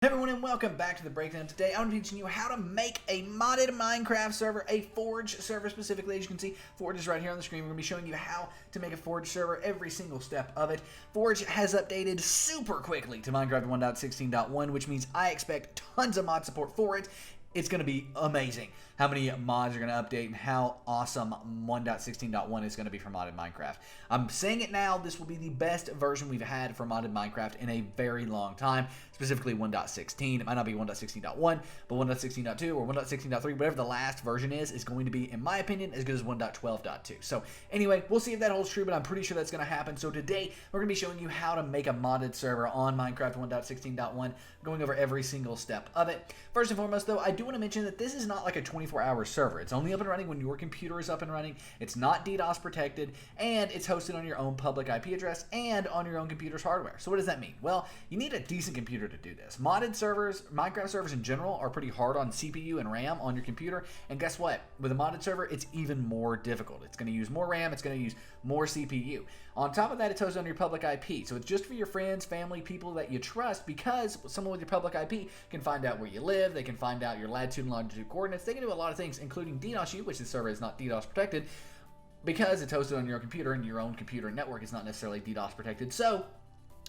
Hey everyone, and welcome back to the breakdown. Today I'm teaching you how to make a modded Minecraft server, a Forge server specifically. As you can see, Forge is right here on the screen. We're going to be showing you how to make a Forge server, every single step of it. Forge has updated super quickly to Minecraft 1.16.1, which means I expect tons of mod support for it. It's going to be amazing how many mods are going to update and how awesome 1.16.1 is going to be for modded Minecraft. I'm saying it now, this will be the best version we've had for modded Minecraft in a very long time, specifically 1.16. It might not be 1.16.1, but 1.16.2 or 1.16.3, whatever the last version is going to be, in my opinion, as good as 1.12.2. So anyway, we'll see if that holds true, but I'm pretty sure that's going to happen. So today, we're going to be showing you how to make a modded server on Minecraft 1.16.1, going over every single step of it. First and foremost, though, I do want to mention that this is not like a 24-hour server. It's only up and running when your computer is up and running. It's not DDoS protected, and it's hosted on your own public IP address and on your own computer's hardware. So what does that mean? Well, you need a decent computer to do this. Modded servers, Minecraft servers in general, are pretty hard on CPU and RAM on your computer, and guess what? With a modded server, it's even more difficult. It's going to use more RAM, it's going to use more CPU. On top of that, it's hosted on your public IP, so it's just for your friends, family, people that you trust, because someone with your public IP can find out where you live, they can find out your latitude and longitude coordinates, they can do a lot of things, including DDoS you, which this server is not DDoS protected, because it's hosted on your computer, and your own computer network is not necessarily DDoS protected. So,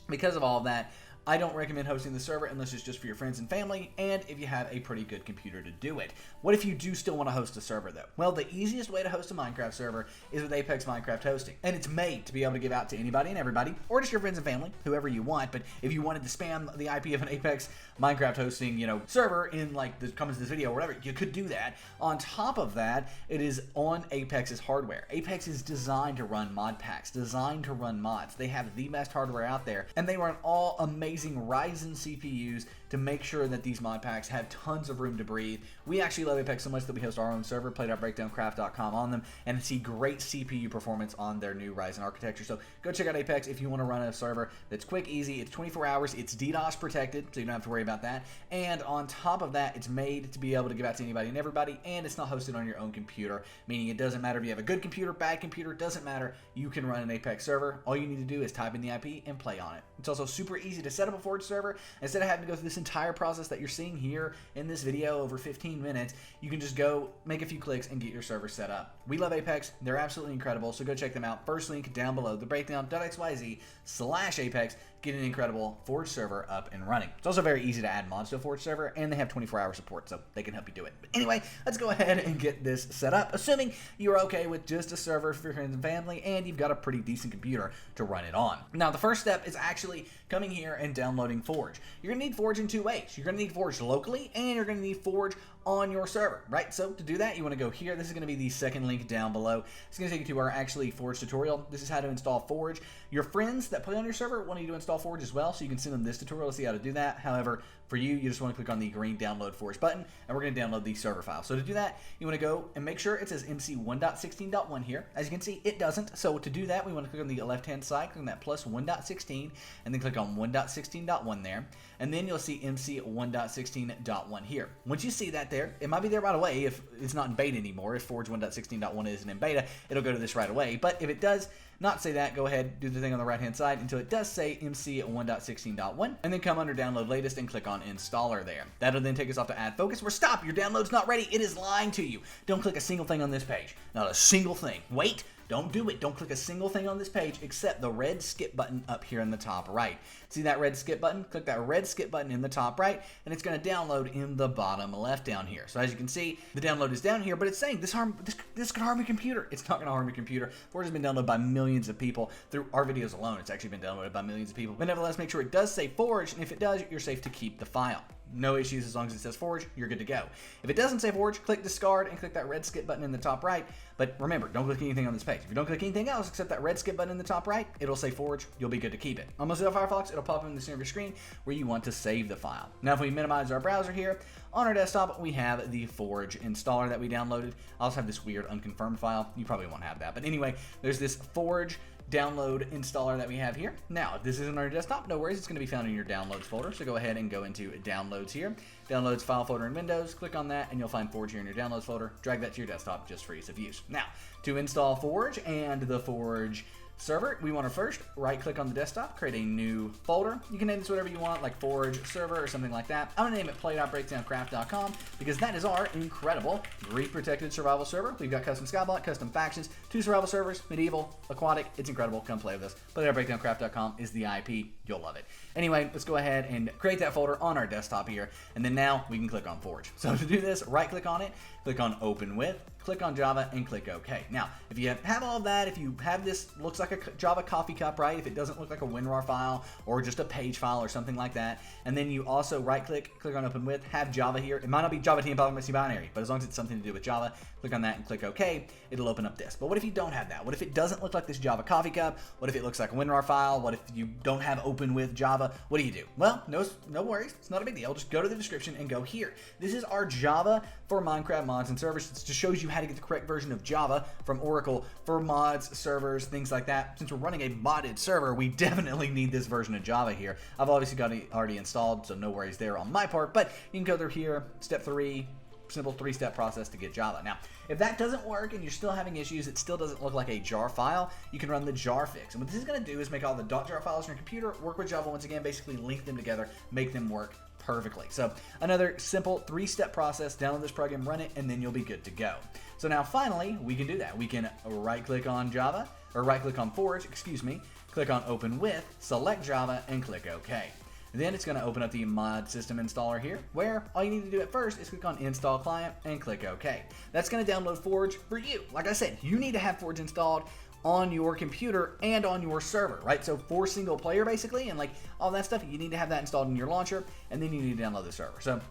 because of all of that, I don't recommend hosting the server unless it's just for your friends and family, and if you have a pretty good computer to do it. What if you do still want to host a server, though? Well, the easiest way to host a Minecraft server is with Apex Minecraft Hosting, and it's made to be able to give out to anybody and everybody, or just your friends and family, whoever you want. But if you wanted to spam the IP of an Apex Minecraft hosting, server in like the comments of this video or whatever, you could do that. On top of that, it is on Apex's hardware. Apex is designed to run mod packs, designed to run mods. They have the best hardware out there, and they run all amazing Ryzen CPUs to make sure that these mod packs have tons of room to breathe. We actually love Apex so much that we host our own server, played.breakdowncraft.com, on them, and see great CPU performance on their new Ryzen architecture. So go check out Apex if you want to run a server that's quick, easy, it's 24 hours, it's DDoS protected, so you don't have to worry about that. And on top of that, it's made to be able to give out to anybody and everybody, and it's not hosted on your own computer, meaning it doesn't matter if you have a good computer, bad computer, doesn't matter. You can run an Apex server. All you need to do is type in the IP and play on it. It's also super easy to set up a Forge server. Instead of having to go through this entire process that you're seeing here in this video over 15 minutes, you can just go make a few clicks and get your server set up. We love Apex. They're absolutely incredible, so go check them out. First link down below, thebreakdown.xyz/Apex. Get an incredible Forge server up and running. It's also very easy to add mods to a Forge server, and they have 24-hour support, so they can help you do it. But anyway, let's go ahead and get this set up, assuming you're okay with just a server for your friends and family, and you've got a pretty decent computer to run it on. Now, the first step is actually coming here and downloading Forge. You're going to need Forge in two ways. You're going to need Forge locally, and you're going to need Forge on your server, right? So to do that, you want to go here. This is going to be the second link down below. It's going to take you to our actually Forge tutorial. This is how to install Forge. Your friends that play on your server want you to install Forge as well, so you can send them this tutorial to see how to do that. However, for you just want to click on the green download Forge button, and we're going to download the server file. So to do that, you want to go and make sure it says MC1.16.1 here. As you can see, it doesn't. So to do that, we want to click on the left-hand side, click on that plus 1.16, and then click on 1.16.1 there. And then you'll see MC1.16.1 here. Once you see that there, it might be there right away if it's not in beta anymore. If Forge 1.16.1 isn't in beta, it'll go to this right away. But if it does not say that, go ahead, do the thing on the right-hand side until it does say MC1.16.1, and then come under Download Latest and click on Installer there. That'll then take us off to Add Focus, where stop, your download's not ready. It is lying to you. Don't click a single thing on this page. Not a single thing. Wait. Don't do it. Don't click a single thing on this page except the red skip button up here in the top right. See that red skip button? Click that red skip button in the top right, and it's going to download in the bottom left down here. So as you can see, the download is down here, but it's saying this could harm your computer. It's not going to harm your computer. Forge has been downloaded by millions of people. Through our videos alone, it's actually been downloaded by millions of people. But nevertheless, make sure it does say Forge, and if it does, you're safe to keep the file. No issues as long as it says Forge, you're good to go. If it doesn't say Forge, click Discard and click that red skip button in the top right. But remember, don't click anything on this page. If you don't click anything else except that red skip button in the top right, it'll say Forge, you'll be good to keep it. On Mozilla Firefox, it'll pop up in the center of your screen where you want to save the file. Now, if we minimize our browser here, on our desktop, we have the Forge installer that we downloaded. I also have this weird unconfirmed file. You probably won't have that. But anyway, there's this Forge download installer that we have here. Now, if this isn't on your desktop, no worries, it's going to be found in your downloads folder. So go ahead and go into downloads here, downloads file folder in Windows, click on that, and you'll find Forge here in your downloads folder. Drag that to your desktop just for ease of use. Now, to install Forge and the Forge server, we want to first right click on the desktop, create a new folder. You can name this whatever you want, like Forge Server or something like that. I'm going to name it play.breakdowncraft.com because that is our incredible Greek protected survival server. We've got custom skyblock, custom factions, 2 survival servers, medieval, aquatic. It's incredible. Come play with us. Play.breakdowncraft.com is the IP. You'll love it. Anyway, let's go ahead and create that folder on our desktop here, and then now we can click on Forge. So to do this, right click on it, click on Open With, click on Java, and click OK. Now, if you have all of that, if you have this, looks like a Java coffee cup, right? If it doesn't look like a WinRAR file or just a page file or something like that, and then you also right click, click on Open With, have Java here. It might not be Java TMP binary, but as long as it's something to do with Java, click on that and click OK, it'll open up this. But what if you don't have that? What if it doesn't look like this Java coffee cup? What if it looks like a WinRAR file? What if you don't have Open With Java? What do you do? Well, no worries. It's not a big deal. Just go to the description and go here. This is our Java for Minecraft mods and servers. It just shows you how to get the correct version of Java from Oracle for mods, servers, things like that. Since we're running a modded server, we definitely need this version of Java here. I've obviously got it already installed, so no worries there on my part, but you can go through here, step 3, simple 3-step process to get Java. Now, if that doesn't work and you're still having issues, it still doesn't look like a jar file, you can run the jar fix. And what this is going to do is make all the .jar files on your computer work with Java once again, basically link them together, make them work perfectly. So another simple 3-step process, download this program, run it, and then you'll be good to go. So now finally, we can do that. We can right click on Java, or right click on Forge, excuse me, click on Open With, select Java, and click OK. Then it's going to open up the mod system installer here, where all you need to do at first is click on Install Client and click OK. That's going to download Forge for you. Like I said, you need to have Forge installed on your computer and on your server, right? So for single player basically, and like all that stuff, you need to have that installed in your launcher, and then you need to download the server. So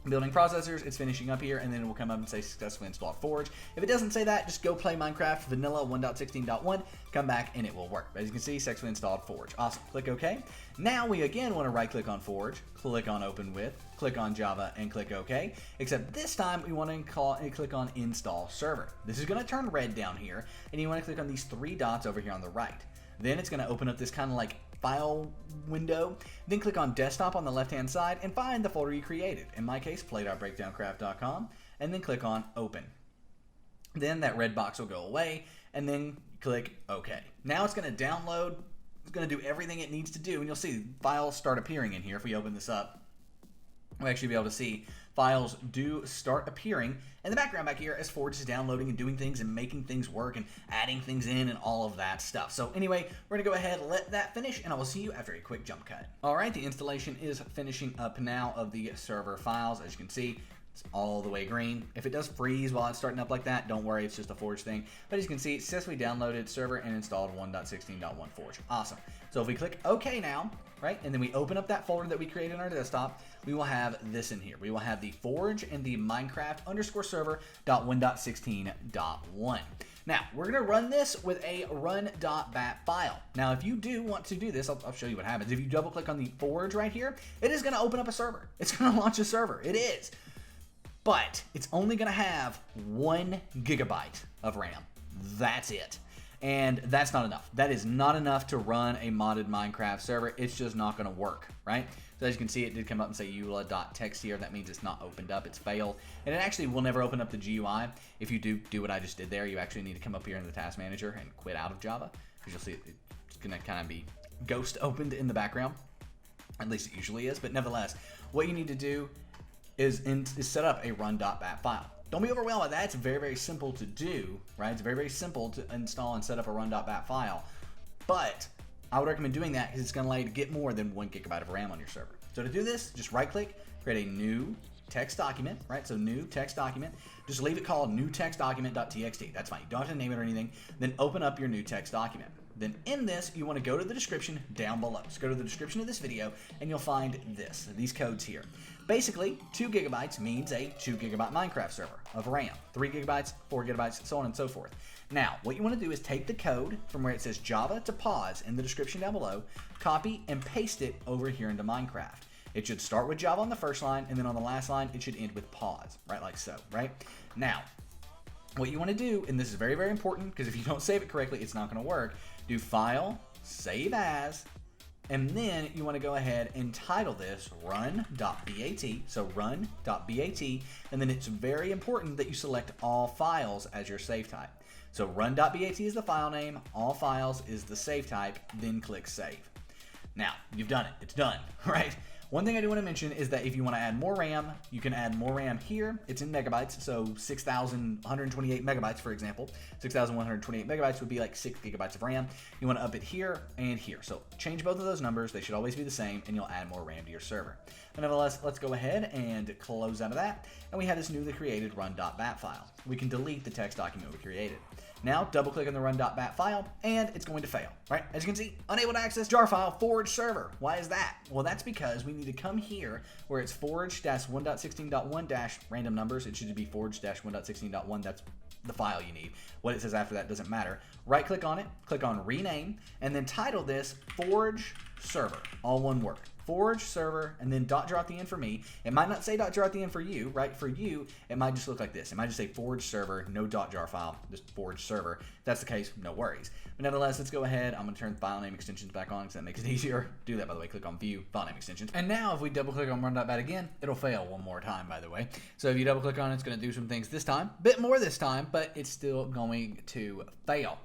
building processors, it's finishing up here, and then it will come up and say successfully installed Forge. If it doesn't say that, just go play Minecraft Vanilla 1.16.1, come back, and it will work. As you can see, successfully installed Forge. Awesome. Click OK. Now we again want to right click on Forge, click on Open With, click on Java, and click OK, except this time we want to click on Install Server. This is going to turn red down here, and you want to click on these 3 dots over here on the right. Then it's going to open up this kind of like file window, then click on Desktop on the left hand side and find the folder you created. In my case, play.breakdowncraft.com, and then click on Open. Then that red box will go away, and then click OK. Now it's going to download, it's going to do everything it needs to do, and you'll see files start appearing in here. If we open this up, we'll actually be able to see files do start appearing in the background back here as Forge is downloading and doing things and making things work and adding things in and all of that stuff. So anyway, we're going to go ahead and let that finish, and I will see you after a quick jump cut. All right, the installation is finishing up now of the server files. As you can see, it's all the way green. If it does freeze while it's starting up like that, don't worry, it's just a Forge thing. But as you can see, it successfully downloaded server and installed 1.16.1 Forge. Awesome. So if we click OK now, right, and then we open up that folder that we created on our desktop, we will have this in here. We will have the Forge and the Minecraft underscore server.1.16.1. Now, we're going to run this with a run.bat file. Now, if you do want to do this, I'll show you what happens. If you double click on the Forge right here, it is going to open up a server. It's going to launch a server. It is. But it's only going to have 1 gigabyte of RAM. That's it. And that's not enough. That is not enough to run a modded Minecraft server. It's just not going to work, right? So as you can see, it did come up and say eula.txt here. That means it's not opened up. It's failed. And it actually will never open up the GUI. If you do what I just did there, you actually need to come up here in the task manager and quit out of Java, because you'll see it's going to kind of be ghost opened in the background. At least it usually is. But nevertheless, what you need to do is set up a run.bat file. Don't be overwhelmed by that. It's very, very simple to do, right? It's very, very simple to install and set up a run.bat file. But I would recommend doing that because it's going to allow you to get more than 1 gigabyte of RAM on your server. So to do this, just right click, create a new text document, right? So new text document. Just leave it called new text document.txt. That's fine. You don't have to name it or anything. Then open up your new text document. Then in this, you want to go to the description down below. So go to the description of this video and you'll find these codes here. Basically, 2 gigabytes means a 2 gigabyte Minecraft server of RAM. 3 gigabytes, 4 gigabytes, so on and so forth. Now, what you want to do is take the code from where it says Java to pause in the description down below, copy and paste it over here into Minecraft. It should start with Java on the first line, and then on the last line, it should end with pause, right, like so, right? Now, what you want to do, and this is very, very important, because if you don't save it correctly, it's not going to work, do File, Save As, And then you want to go ahead and title this run.bat. So run.bat, and then it's very important that you select all files as your save type. So run.bat is the file name, all files is the save type, then click save. Now, you've done it. It's done, right? One thing I do want to mention is that if you want to add more RAM, you can add more RAM here. It's in megabytes, so 6,128 megabytes, for example. 6,128 megabytes would be like 6 gigabytes of RAM. You want to up it here and here. So change both of those numbers. They should always be the same, and you'll add more RAM to your server. But nevertheless, let's go ahead and close out of that. And we have this newly created run.bat file. We can delete the text document we created. Now, double click on the run.bat file, and it's going to fail, right? As you can see, unable to access jar file forge server. Why is that? Well, that's because we need to come here where it's forge-1.16.1- random numbers. It should be forge-1.16.1. That's the file you need. What it says after that doesn't matter. Right click on it, click on rename, and then title this forge server, all one word. Forge server, and then .jar at the end for me. It might not say .jar at the end for you, right? For you, it might just look like this. It might just say forge server, no .jar file, just forge server. If that's the case, no worries. But nevertheless, let's go ahead. I'm going to turn file name extensions back on because that makes it easier. Do that, by the way. Click on view, file name extensions. And now if we double click on run.bat again, it'll fail one more time, by the way. So if you double click on it, it's going to do some things this time. Bit more this time, but it's still going to fail.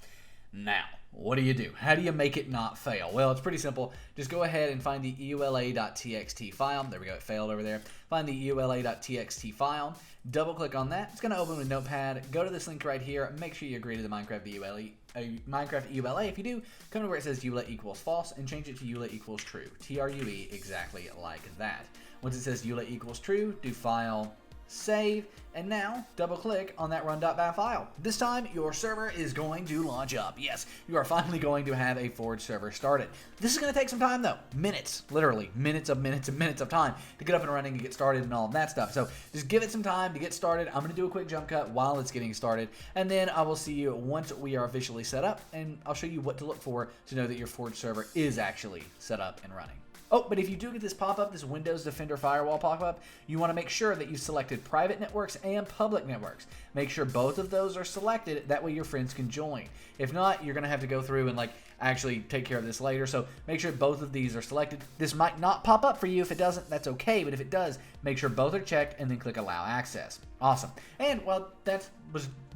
Now, what do? How do you make it not fail? Well, it's pretty simple. Just go ahead and find the eula.txt file. There we go, it failed over there. Find the eula.txt file. Double click on that. It's going to open with Notepad. Go to this link right here. Make sure you agree to the Minecraft EULA. If you do, come to where it says EULA equals false and change it to EULA equals true. TRUE, exactly like that. Once it says EULA equals true, do file, save, and now double click on that run.bat file. This time your server is going to launch up. Yes, you are finally going to have a Forge server started. This is going to take some time though. Minutes, literally minutes of time to get up and running and get started and all of that stuff. So just give it some time to get started. I'm going to do a quick jump cut while it's getting started, and then I will see you once we are officially set up, and I'll show you what to look for to know that your Forge server is actually set up and running. Oh, but if you do get this pop-up, this Windows Defender Firewall pop-up, you want to make sure that you've selected private networks and public networks. Make sure both of those are selected. That way your friends can join. If not, you're going to have to go through and actually take care of this later. So make sure both of these are selected. This might not pop up for you. If it doesn't, that's okay. But if it does, make sure both are checked and then click Allow Access. Awesome. And while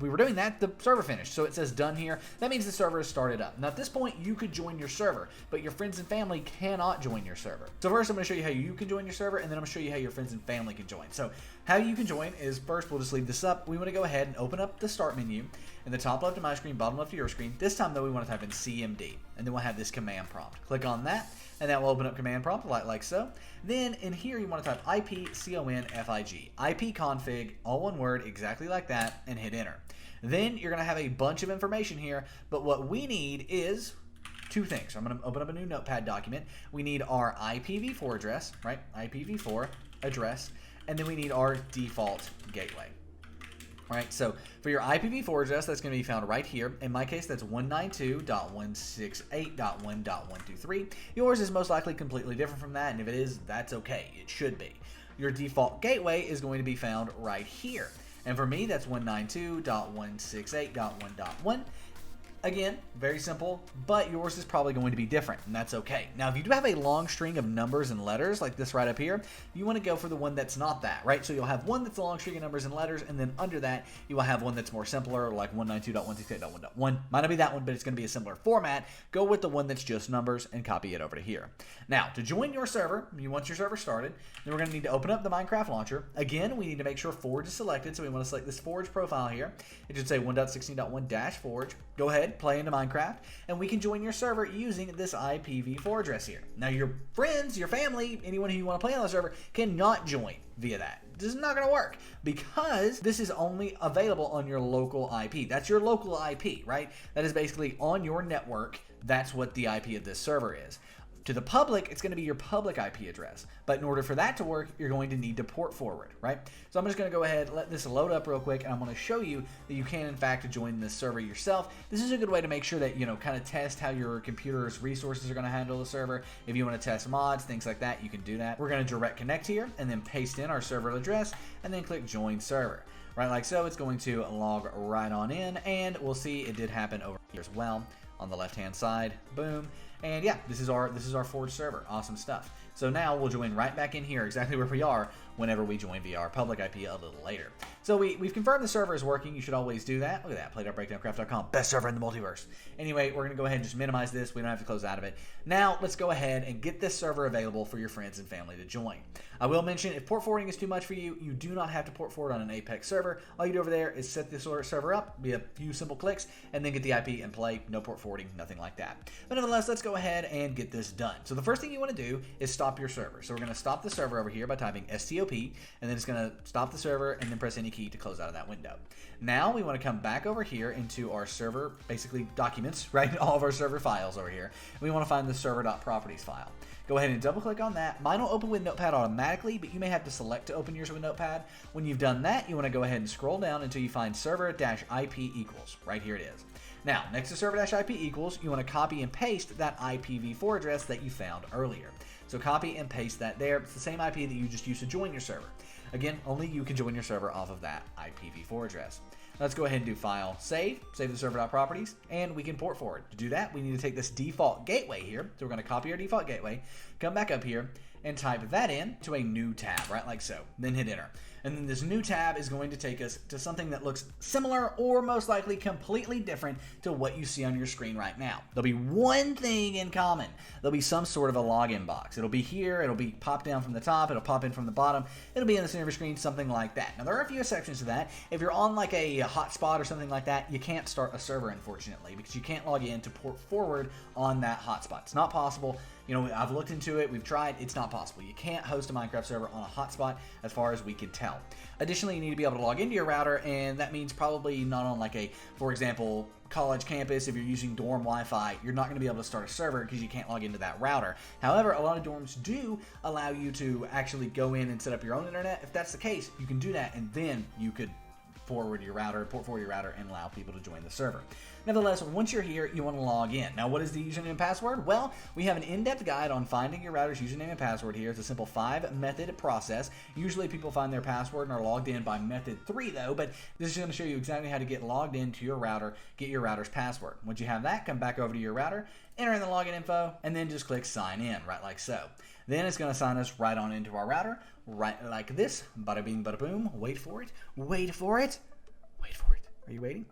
we were doing that, the server finished. So it says done here. That means the server is started up. Now at this point, you could join your server, but your friends and family cannot join your server. So first I'm going to show you how you can join your server, and then I'm going to show you how your friends and family can join. So how you can join is, first we'll just leave this up. We want to go ahead and open up the start menu in the top left of my screen, bottom left of your screen. This time though, we want to type in CMD, and then we'll have this command prompt. Click on that, and that will open up command prompt like so. Then in here you want to type ipconfig, ipconfig, all one word, exactly like that, and hit enter. Then you're going to have a bunch of information here, but what we need is two things. I'm going to open up a new Notepad document. We need our IPv4 address, right? IPv4 address, and then we need our default gateway. All right, so for your IPv4 address, that's going to be found right here. In my case, that's 192.168.1.123. Yours is most likely completely different from that, and if it is, that's okay. It should be. Your default gateway is going to be found right here. And for me, that's 192.168.1.1. Again, very simple, but yours is probably going to be different, and that's okay. Now, if you do have a long string of numbers and letters like this right up here, you want to go for the one that's not that, right? So you'll have one that's a long string of numbers and letters, and then under that, you will have one that's more simpler, like 192.168.1.1. Might not be that one, but it's going to be a similar format. Go with the one that's just numbers and copy it over to here. Now, to join your server, you want your server started, then we're going to need to open up the Minecraft launcher. Again, we need to make sure Forge is selected, so we want to select this Forge profile here. It should say 1.16.1-Forge. Go ahead, play into Minecraft, and we can join your server using this IPv4 address here. Now your friends, your family, anyone who you want to play on the server cannot join via that. This is not going to work because this is only available on your local IP. That's your local IP, right? That is basically on your network. That's what the IP of this server is. To the public, it's going to be your public IP address. But in order for that to work, you're going to need to port forward, right? So I'm just going to go ahead, let this load up real quick, and I'm going to show you that you can, in fact, join this server yourself. This is a good way to make sure that, kind of test how your computer's resources are going to handle the server. If you want to test mods, things like that, you can do that. We're going to direct connect here, and then paste in our server address, and then click join server. Right, like so, it's going to log right on in, and we'll see it did happen over here as well on the left-hand side. Boom. And yeah, this is our Forge server. Awesome stuff. So now we'll join right back in here, exactly where we are, whenever we join via our public IP a little later. So we've confirmed the server is working. You should always do that. Look at that, play.breakdowncraft.com, best server in the multiverse. Anyway, we're going to go ahead and just minimize this. We don't have to close out of it. Now, let's go ahead and get this server available for your friends and family to join. I will mention, if port forwarding is too much for you, you do not have to port forward on an Apex server. All you do over there is set this server up via a few simple clicks, and then get the IP and play. No port forwarding, nothing like that. But nevertheless, let's go ahead and get this done. So the first thing you want to do is stop your server. So we're going to stop the server over here by typing stop, and then it's going to stop the server, and then press any key to close out of that window. Now we want to come back over here into our server, basically documents, right? All of our server files over here. And we want to find the server.properties file. Go ahead and double click on that. Mine will open with Notepad automatically, but you may have to select to open yours with Notepad. When you've done that, you want to go ahead and scroll down until you find server-IP equals. Right here it is. Now, next to server-IP equals, you want to copy and paste that IPv4 address that you found earlier. So copy and paste that there. It's the same IP that you just used to join your server. Again, only you can join your server off of that IPv4 address. Let's go ahead and do file, save the server.properties, and we can port forward. To do that, we need to take this default gateway here. So we're going to copy our default gateway, come back up here, and type that in to a new tab, right like so. Then hit enter. And then this new tab is going to take us to something that looks similar or most likely completely different to what you see on your screen right now. There'll be one thing in common. There'll be some sort of a login box. It'll be here, it'll be popped down from the top, it'll pop in from the bottom, it'll be in the center of your screen, something like that. Now there are a few exceptions to that. If you're on like a hotspot or something like that, you can't start a server, unfortunately, because you can't log in to port forward on that hotspot. It's not possible. You know, I've looked into it, we've tried, it's not possible. You can't host a Minecraft server on a hotspot as far as we can tell. Additionally, you need to be able to log into your router, and that means probably not on like a, for example, college campus. If you're using dorm Wi-Fi, you're not going to be able to start a server because you can't log into that router. However, a lot of dorms do allow you to actually go in and set up your own internet. If that's the case, you can do that, and then you could port forward your router, and allow people to join the server. Nevertheless, once you're here, you want to log in. Now, what is the username and password? Well, we have an in-depth guide on finding your router's username and password here. It's a simple 5-method process. Usually people find their password and are logged in by method 3 though, but this is going to show you exactly how to get logged into your router, get your router's password. Once you have that, come back over to your router, enter in the login info, and then just click sign in, right like so. Then it's going to sign us right on into our router, right like this. Bada bing, bada boom. Wait for it. Wait for it. Wait for it. Are you waiting?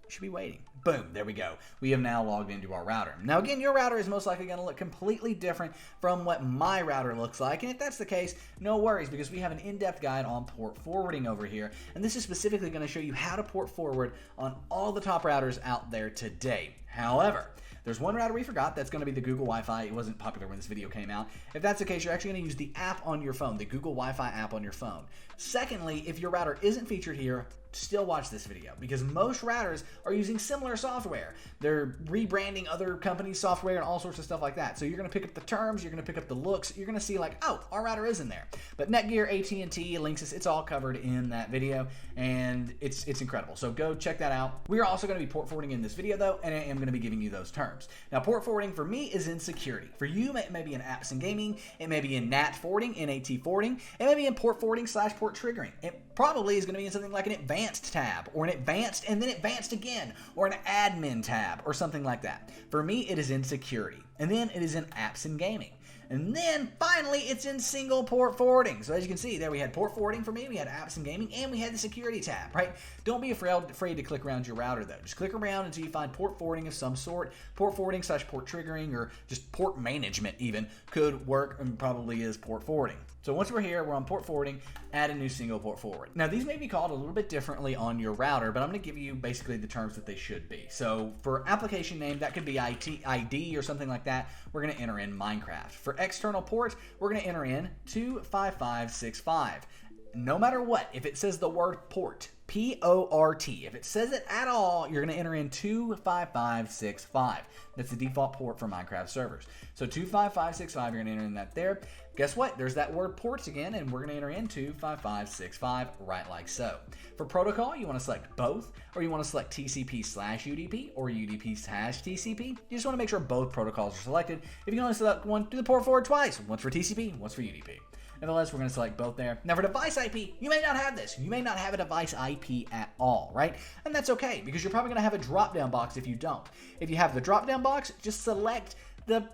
You should be waiting. Boom, there we go. We have now logged into our router. Now again, your router is most likely going to look completely different from what my router looks like, and if that's the case, no worries, because we have an in-depth guide on port forwarding over here, and this is specifically going to show you how to port forward on all the top routers out there today. However, there's one router we forgot. That's going to be the Google Wi-Fi. It wasn't popular when this video came out. If that's the case, you're actually going to use the app on your phone, the Google Wi-Fi app on your phone. Secondly, if your router isn't featured here, still watch this video, because most routers are using similar software. They're rebranding other companies' software and all sorts of stuff like that. So you're going to pick up the terms, you're going to pick up the looks, you're going to see like, oh, our router is in there. But Netgear, AT&T, Linksys, it's all covered in that video, and it's incredible. So go check that out. We're also going to be port forwarding in this video though, and I am going to be giving you those terms. Now, port forwarding for me is in security. For you, it may be in apps and gaming, it may be in NAT forwarding, NAT forwarding, it may be in port forwarding / port triggering. It probably is going to be in something like an advanced tab, or an advanced and then advanced again, or an admin tab, or something like that. For me, it is in security, and then it is in apps and gaming. And then finally, it's in single port forwarding. So as you can see, there we had port forwarding for me, we had apps and gaming, and we had the security tab, right? Don't be afraid to click around your router though. Just click around until you find port forwarding of some sort. Port forwarding / port triggering, or just port management even, could work, and probably is port forwarding. So once we're here, we're on port forwarding, add a new single port forward. Now these may be called a little bit differently on your router, but I'm going to give you basically the terms that they should be. So for application name, that could be ID or something like that. We're going to enter in Minecraft. For external port, we're going to enter in 25565. No matter what, if it says the word port, P-O-R-T, if it says it at all, you're going to enter in 25565. That's the default port for Minecraft servers. So 25565, you're going to enter in that there. Guess what? There's that word ports again, and we're going to enter in 25565 right like so. For protocol, you want to select both, or you want to select TCP/UDP or UDP/TCP. You just want to make sure both protocols are selected. If you can only select one, do the port forward twice. Once for TCP, once for UDP. Nevertheless, we're going to select both there. Now for device IP, you may not have this. You may not have a device IP at all, right? And that's okay, because you're probably going to have a drop-down box if you don't. If you have the drop-down box, just select the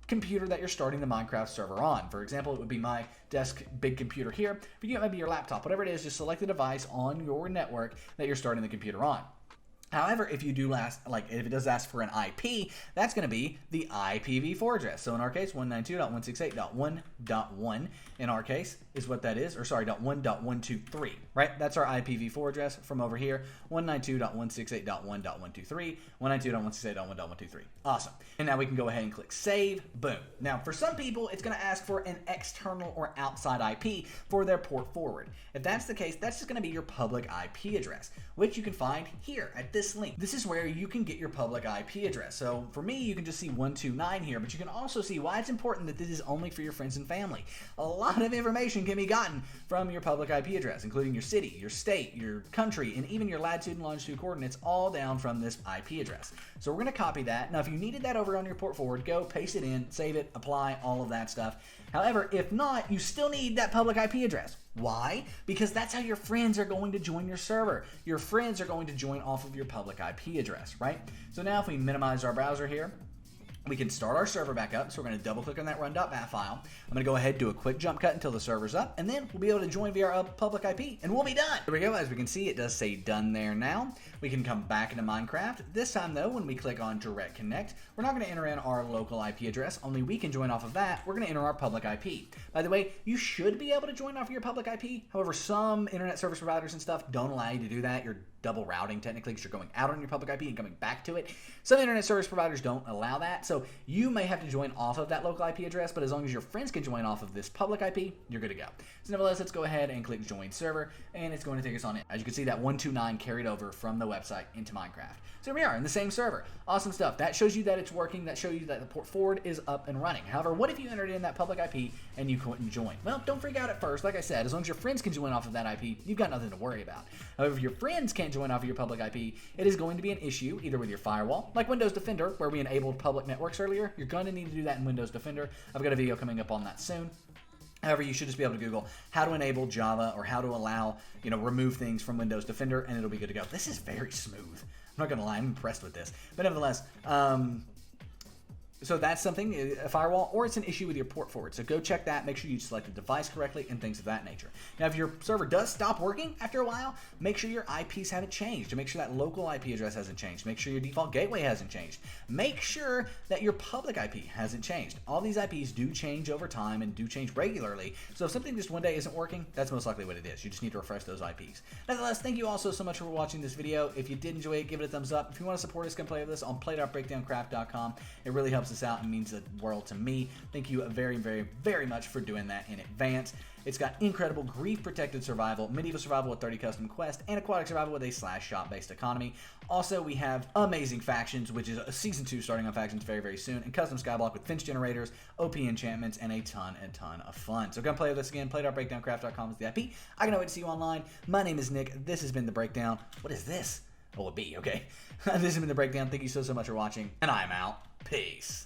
computer that you're starting the Minecraft server on. For example, it would be my desk big computer here, but you might be your laptop, whatever it is, just select the device on your network that you're starting the computer on. However, if you do if it does ask for an IP, that's going to be the IPv4 address. So in our case, 192.168.1.1 in our case is what that is, or sorry, .1.123, right? That's our IPv4 address from over here, 192.168.1.123, 192.168.1.123. Awesome. And now we can go ahead and click save. Boom. Now, for some people, it's going to ask for an external or outside IP for their port forward. If that's the case, that's just going to be your public IP address, which you can find here at this link. This is where you can get your public IP address. So for me, you can just see 129 here, but you can also see why it's important that this is only for your friends and family. A lot of information can be gotten from your public IP address, including your city, your state, your country, and even your latitude and longitude coordinates, all down from this IP address. So we're going to copy that. Now, if you needed that over on your port forward, go paste it in, save it, apply, all of that stuff. However, if not, you still need that public IP address. Why? Because that's how your friends are going to join your server. Your friends are going to join off of your public IP address, right? So now if we minimize our browser here, we can start our server back up. So we're going to double click on that run.bat file. I'm going to go ahead and do a quick jump cut until the server's up, and then we'll be able to join via our public IP, and we'll be done. There we go. As we can see, it does say done there now. We can come back into Minecraft. This time though, when we click on direct connect, we're not going to enter in our local IP address. Only we can join off of that. We're going to enter our public IP. By the way, you should be able to join off of your public IP. However, some internet service providers and stuff don't allow you to do that. You're double routing technically because you're going out on your public IP and coming back to it. Some internet service providers don't allow that, so you may have to join off of that local IP address, but as long as your friends can join off of this public IP, you're good to go. So nevertheless, let's go ahead and click join server, and it's going to take us on in. As you can see, that 129 carried over from the website into Minecraft. So here we are in the same server. Awesome stuff. That shows you that it's working. That shows you that the port forward is up and running. However, what if you entered in that public IP and you couldn't join? Well, don't freak out at first. Like I said, as long as your friends can join off of that IP, you've got nothing to worry about. However, if your friends can't join off of your public IP, it is going to be an issue either with your firewall, like Windows Defender, where we enabled public networks earlier. You're going to need to do that in Windows Defender. I've got a video coming up on that soon. However, you should just be able to Google how to enable Java or how to allow, remove things from Windows Defender, and it'll be good to go. This is very smooth. I'm not going to lie, I'm impressed with this. But nevertheless, so that's something, a firewall, or it's an issue with your port forward. So go check that, make sure you select the device correctly, and things of that nature. Now, if your server does stop working after a while, make sure your IPs haven't changed, and make sure that local IP address hasn't changed. Make sure your default gateway hasn't changed. Make sure that your public IP hasn't changed. All these IPs do change over time and do change regularly, so if something just one day isn't working, that's most likely what it is. You just need to refresh those IPs. Nevertheless, thank you all so much for watching this video. If you did enjoy it, give it a thumbs up. If you want to support us, come play with us on play.breakdowncraft.com. It really helps us out and means the world to me. Thank you very, very, very much for doing that in advance. It's got incredible grief-protected survival, medieval survival with 30 custom quests, and aquatic survival with a /shop-based economy. Also, we have amazing factions, which is a Season 2 starting on factions very, very soon, and custom skyblock with finch generators, OP enchantments, and a ton of fun. So come play with us again. Play.breakdowncraft.com is the IP. I cannot wait to see you online. My name is Nick. This has been The Breakdown. What is this? Oh, a B, okay. This has been The Breakdown. Thank you so much for watching, and I'm out. Peace.